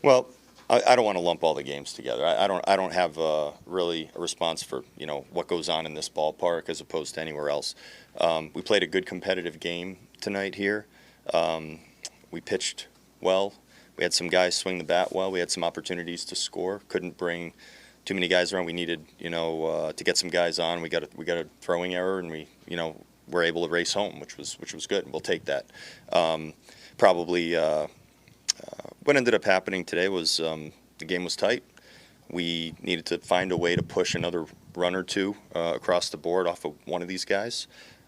Well, I don't want to lump all the games together. I don't have really a response for what goes on in this ballpark as opposed to anywhere else. We played a good competitive game tonight here. We pitched well. We had some guys swing the bat well. We had some opportunities to score. Couldn't bring too many guys around. We needed to get some guys on. We got a throwing error, and we were able to race home, which was good. We'll take that. Probably. What ended up happening today was the game was tight. We needed to find a way to push another run or two across the board off of one of these guys.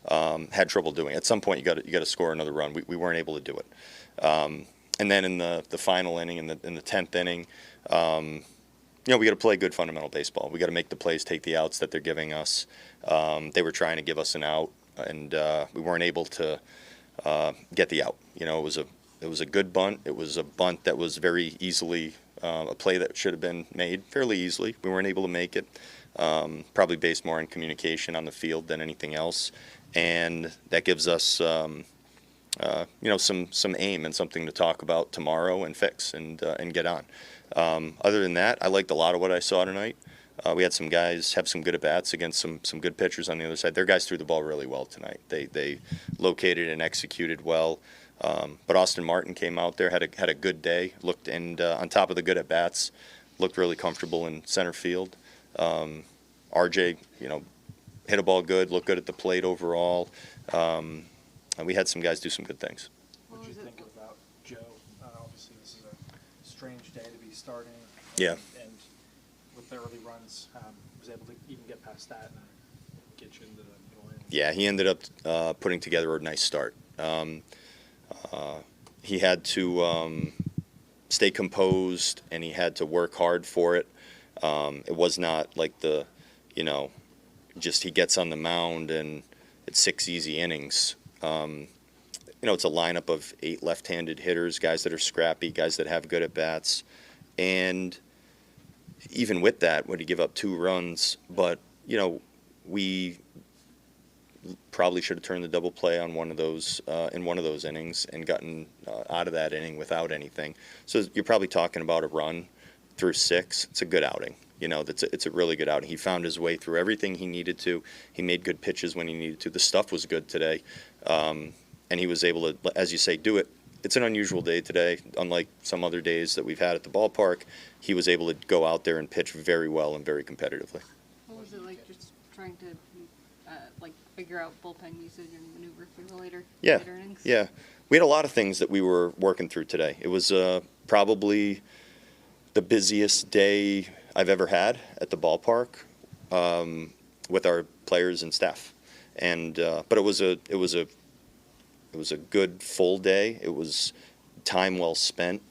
Had trouble doing it. At some point, you got to score another run. We weren't able to do it. And then in the final inning, in the 10th inning, we got to play good fundamental baseball. We got to make the plays, take the outs that they're giving us. They were trying to give us an out, and we weren't able to get the out. It was a good bunt. It was a bunt that was very easily a play that should have been made fairly easily. We weren't able to make it, probably based more on communication on the field than anything else. And that gives us, some aim and something to talk about tomorrow and fix and get on. Other than that, I liked a lot of what I saw tonight. We had some guys have some good at-bats against some good pitchers on the other side. Their guys threw the ball really well tonight. They located and executed well. But Austin Martin came out there, had a good day, looked and on top of the good at-bats, looked really comfortable in center field. RJ, hit a ball good, looked good at the plate overall. And we had some guys do some good things. What did you think about Joe? Obviously, this is a strange day to be starting. Yeah. And with the early runs, was able to even get past that and get you into the middle innings. Yeah, he ended up putting together a nice start. He had to stay composed, and he had to work hard for it. It was not like just he gets on the mound and it's 6 easy innings. It's a lineup of 8 left-handed hitters, guys that are scrappy, guys that have good at-bats. And even with that, would he give up 2 runs? But, we probably should have turned the double play on one of those in one of those innings and gotten out of that inning without anything. So you're probably talking about a run through 6. It's a good outing. It's a really good outing. He found his way through everything he needed to. He made good pitches when he needed to. The stuff was good today, and he was able to, as you say, do it. It's an unusual day today. Unlike some other days that we've had at the ballpark, he was able to go out there and pitch very well and very competitively. What was it like just trying to figure out bullpen usage and maneuver through the later innings? Yeah. We had a lot of things that we were working through today. It was probably the busiest day I've ever had at the ballpark with our players and staff. And but it was a good full day. It was time well spent.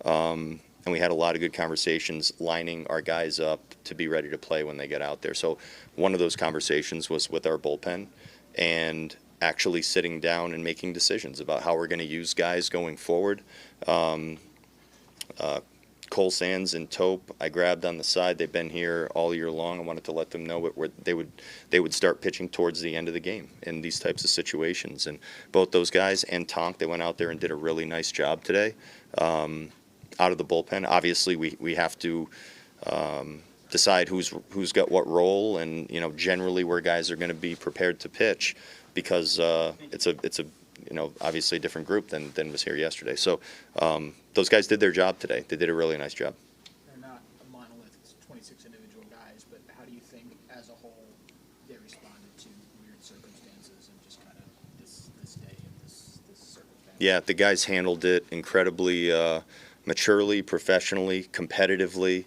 And we had a lot of good conversations lining our guys up to be ready to play when they get out there. So one of those conversations was with our bullpen and actually sitting down and making decisions about how we're going to use guys going forward. Cole Sands and Tope, I grabbed on the side. They've been here all year long. I wanted to let them know where they would start pitching towards the end of the game in these types of situations. And both those guys and Tonk, they went out there and did a really nice job today. Out of the bullpen, obviously we have to decide who's got what role, and generally where guys are going to be prepared to pitch, because it's a obviously a different group than was here yesterday. So those guys did their job today. They did a really nice job. They're not a monolith. It's 26 individual guys, but how do you think, as a whole, they responded to weird circumstances and just kind of this day and this circumstance? Yeah, the guys handled it incredibly maturely, professionally, competitively.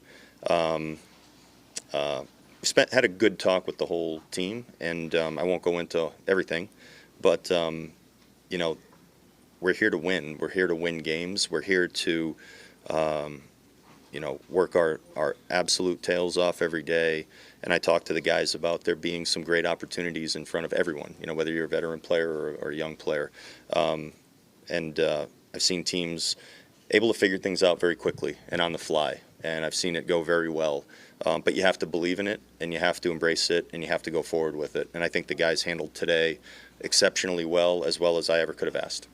Had a good talk with the whole team, and I won't go into everything, but we're here to win. We're here to win games. We're here to work our absolute tails off every day. And I talk to the guys about there being some great opportunities in front of everyone, whether you're a veteran player or a young player. And I've seen teams able to figure things out very quickly and on the fly, and I've seen it go very well. But you have to believe in it, and you have to embrace it, and you have to go forward with it. And I think the guys handled today exceptionally well as I ever could have asked.